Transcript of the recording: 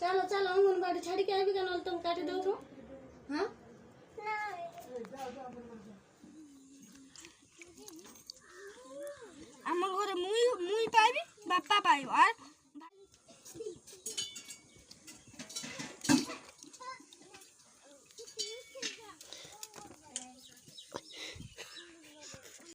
चलो चलो अंगनबाड़ी छाड़ी के आबी का तुम काट दो तो हाँ आम घर मुई मुई पाइबी बापा पाइब और